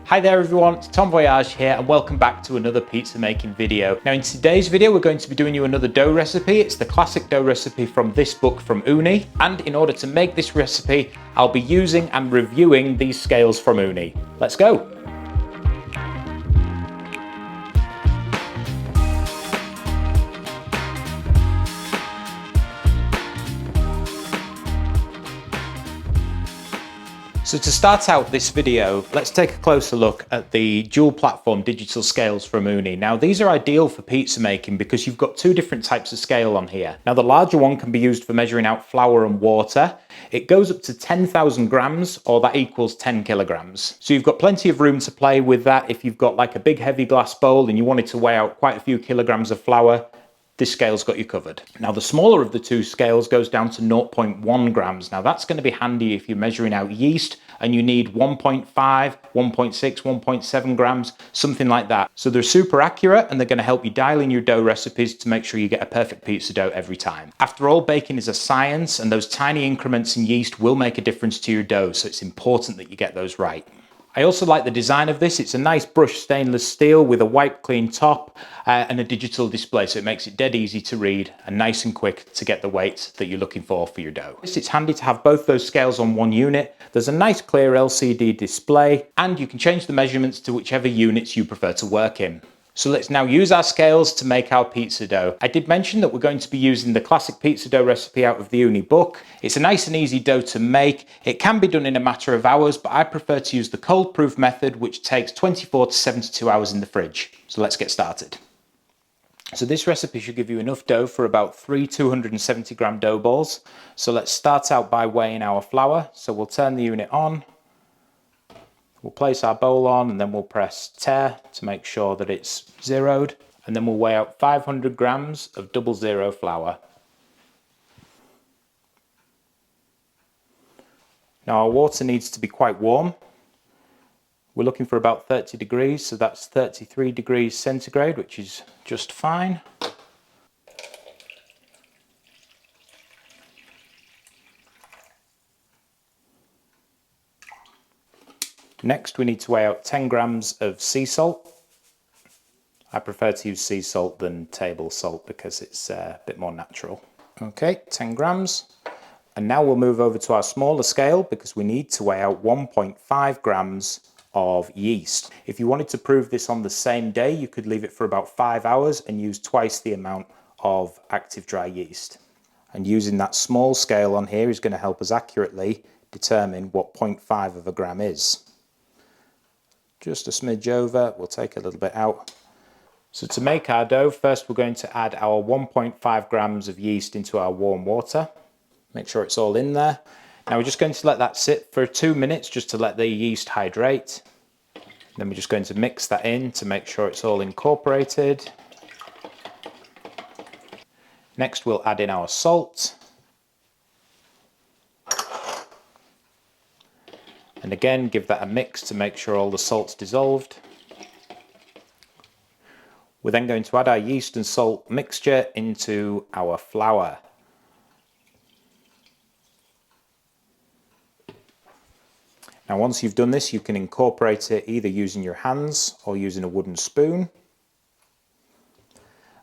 Hi there everyone, it's Tom Voyage here and welcome back to another pizza making video. Now in today's video we're going to be doing you another dough recipe. It's the classic dough recipe from this book from Ooni, and in order to make this recipe I'll be using and reviewing these scales from Ooni. Let's go! So to start out this video, let's take a closer look at the dual platform digital scales from Ooni. Now these are ideal for pizza making because you've got two different types of scale on here. Now the larger one can be used for measuring out flour and water. It goes up to 10,000 grams, or that equals 10 kilograms. So you've got plenty of room to play with that. If you've got like a big heavy glass bowl and you wanted to weigh out quite a few kilograms of flour, this scale's got you covered. Now the smaller of the two scales goes down to 0.1 grams. Now that's going to be handy if you're measuring out yeast and you need 1.5, 1.6, 1.7 grams, something like that. So they're super accurate and they're going to help you dial in your dough recipes to make sure you get a perfect pizza dough every time. After all, baking is a science and those tiny increments in yeast will make a difference to your dough, so it's important that you get those right. I also like the design of this. It's a nice brushed stainless steel with a wipe clean top and a digital display, so it makes it dead easy to read and nice and quick to get the weight that you're looking for your dough. It's handy to have both those scales on one unit. There's a nice clear LCD display and you can change the measurements to whichever units you prefer to work in. So let's now use our scales to make our pizza dough. I did mention that we're going to be using the classic pizza dough recipe out of the Ooni book. It's a nice and easy dough to make. It can be done in a matter of hours, but I prefer to use the cold proof method, which takes 24 to 72 hours in the fridge. So let's get started. So this recipe should give you enough dough for about 3 270 gram dough balls. So let's start out by weighing our flour. So we'll turn the unit on. We'll place our bowl on and then we'll press tare to make sure that it's zeroed, and then we'll weigh out 500 grams of 00 flour. Now our water needs to be quite warm. We're looking for about 30 degrees, so that's 33 degrees centigrade, which is just fine. Next we need to weigh out 10 grams of sea salt. I prefer to use sea salt than table salt because it's a bit more natural. Okay, 10 grams. And now we'll move over to our smaller scale because we need to weigh out 1.5 grams of yeast. If you wanted to prove this on the same day, you could leave it for about 5 hours and use twice the amount of active dry yeast. And using that small scale on here is going to help us accurately determine what 0.5 of a gram is. Just a smidge over, we'll take a little bit out. So to make our dough, first we're going to add our 1.5 grams of yeast into our warm water. Make sure it's all in there. Now we're just going to let that sit for 2 minutes just to let the yeast hydrate. Then we're just going to mix that in to make sure it's all incorporated. Next we'll add in our salt. And again, give that a mix to make sure all the salt's dissolved. We're then going to add our yeast and salt mixture into our flour. Now once you've done this, you can incorporate it either using your hands or using a wooden spoon.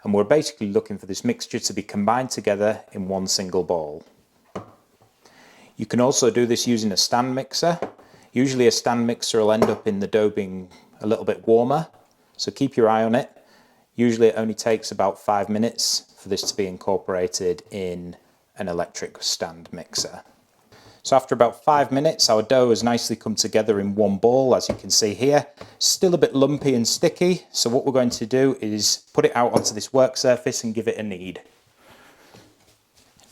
And we're basically looking for this mixture to be combined together in one single bowl. You can also do this using a stand mixer. Usually a stand mixer will end up in the dough being a little bit warmer, so keep your eye on it. Usually it only takes about 5 minutes for this to be incorporated in an electric stand mixer. So after about 5 minutes, our dough has nicely come together in one ball, as you can see here. Still a bit lumpy and sticky, so what we're going to do is put it out onto this work surface and give it a knead.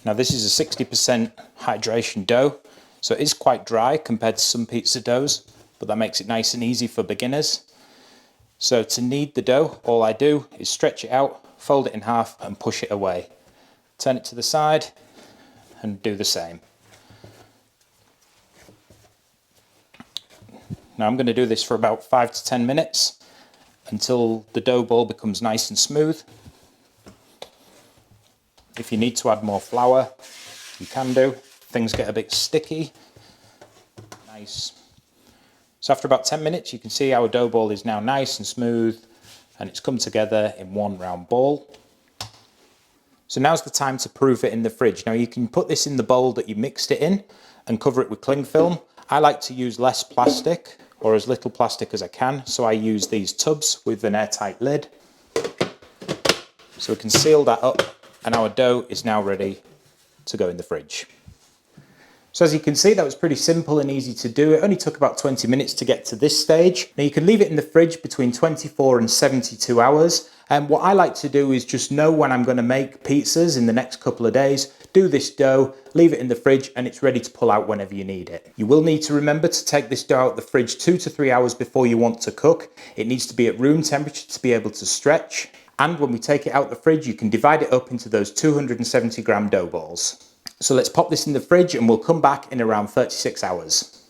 Now this is a 60% hydration dough, so it is quite dry compared to some pizza doughs, but that makes it nice and easy for beginners. So to knead the dough, all I do is stretch it out, fold it in half and push it away. Turn it to the side and do the same. Now I'm going to do this for about 5 to 10 minutes until the dough ball becomes nice and smooth. If you need to add more flour, you can do. Things get a bit sticky. Nice So after about 10 minutes, you can see our dough ball is now nice and smooth and it's come together in one round ball. So now's the time to proof it in the fridge. Now you can put this in the bowl that you mixed it in and cover it with cling film. I like to use less plastic or as little plastic as I can. So I use these tubs with an airtight lid. So we can seal that up and our dough is now ready to go in the fridge. So as you can see, that was pretty simple and easy to do. It only took about 20 minutes to get to this stage. Now you can leave it in the fridge between 24 and 72 hours. And what I like to do is just know when I'm going to make pizzas in the next couple of days, do this dough, leave it in the fridge, and it's ready to pull out whenever you need it. You will need to remember to take this dough out of the fridge 2 to 3 hours before you want to cook. It needs to be at room temperature to be able to stretch. And when we take it out the fridge, you can divide it up into those 270 gram dough balls. So let's pop this in the fridge and we'll come back in around 36 hours.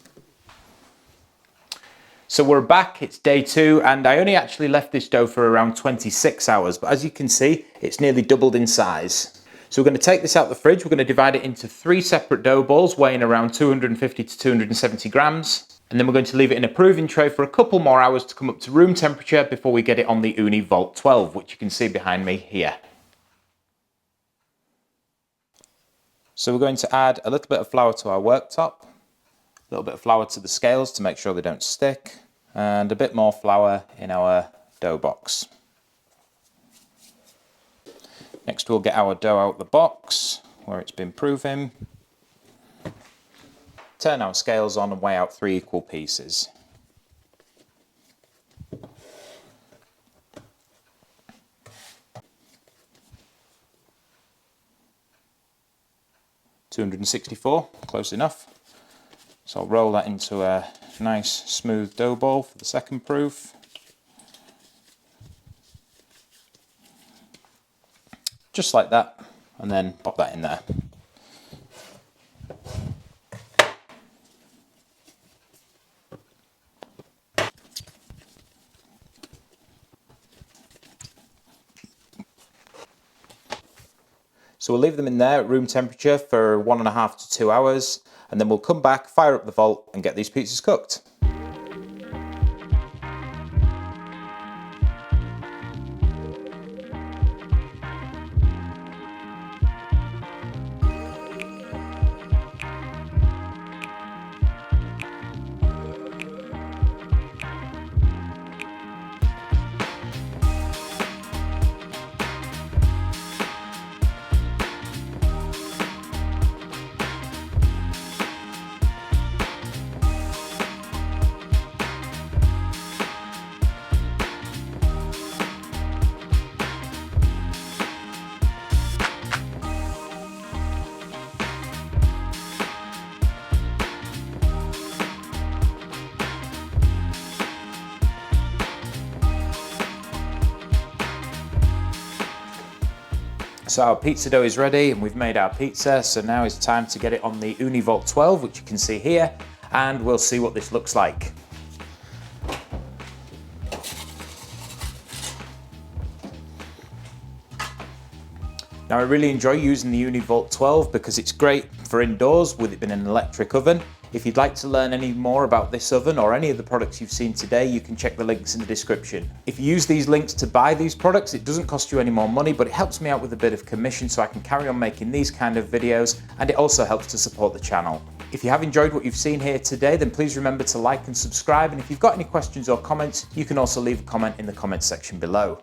So we're back, it's day 2, and I only actually left this dough for around 26 hours, but as you can see, it's nearly doubled in size. So we're going to take this out the fridge, we're going to divide it into 3 separate dough balls weighing around 250 to 270 grams. And then we're going to leave it in a proving tray for a couple more hours to come up to room temperature before we get it on the Ooni Volt 12, which you can see behind me here. So we're going to add a little bit of flour to our worktop, a little bit of flour to the scales to make sure they don't stick, and a bit more flour in our dough box. Next we'll get our dough out the box where it's been proven. Turn our scales on and weigh out 3 equal pieces. $264, close enough. So I'll roll that into a nice smooth dough ball for the second proof. Just like that, and then pop that in there. So we'll leave them in there at room temperature for 1.5 to 2 hours, and then we'll come back, fire up the Volt, and get these pizzas cooked. So our pizza dough is ready and we've made our pizza. So now it's time to get it on the Ooni Volt 12, which you can see here, and we'll see what this looks like. Now I really enjoy using the Ooni Volt 12 because it's great for indoors with it being an electric oven. If you'd like to learn any more about this oven or any of the products you've seen today, you can check the links in the description. If you use these links to buy these products, it doesn't cost you any more money, but it helps me out with a bit of commission so I can carry on making these kind of videos, and it also helps to support the channel. If you have enjoyed what you've seen here today, then please remember to like and subscribe, and if you've got any questions or comments, you can also leave a comment in the comments section below.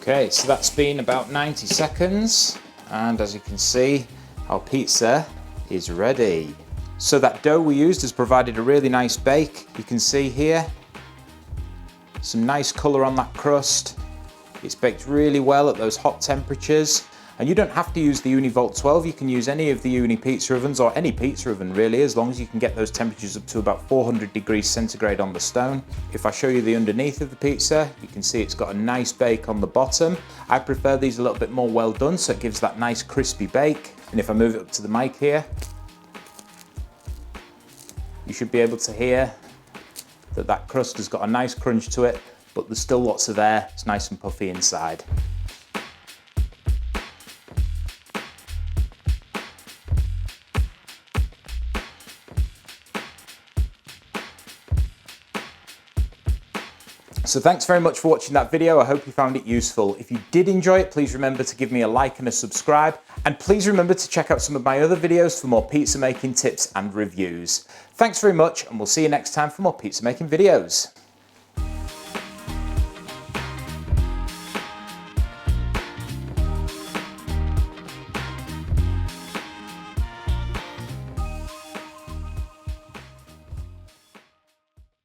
Okay, so that's been about 90 seconds, and as you can see, our pizza is ready. So that dough we used has provided a really nice bake. You can see here, some nice colour on that crust. It's baked really well at those hot temperatures. And you don't have to use the Ooni Volt 12, you can use any of the Ooni pizza ovens, or any pizza oven really, as long as you can get those temperatures up to about 400 degrees centigrade on the stone. If I show you the underneath of the pizza, you can see it's got a nice bake on the bottom. I prefer these a little bit more well done, so it gives that nice crispy bake. And if I move it up to the mic here, you should be able to hear that that crust has got a nice crunch to it, but there's still lots of air, it's nice and puffy inside. So thanks very much for watching that video. I hope you found it useful. If you did enjoy it, please remember to give me a like and a subscribe. And please remember to check out some of my other videos for more pizza making tips and reviews. Thanks very much, and we'll see you next time for more pizza making videos.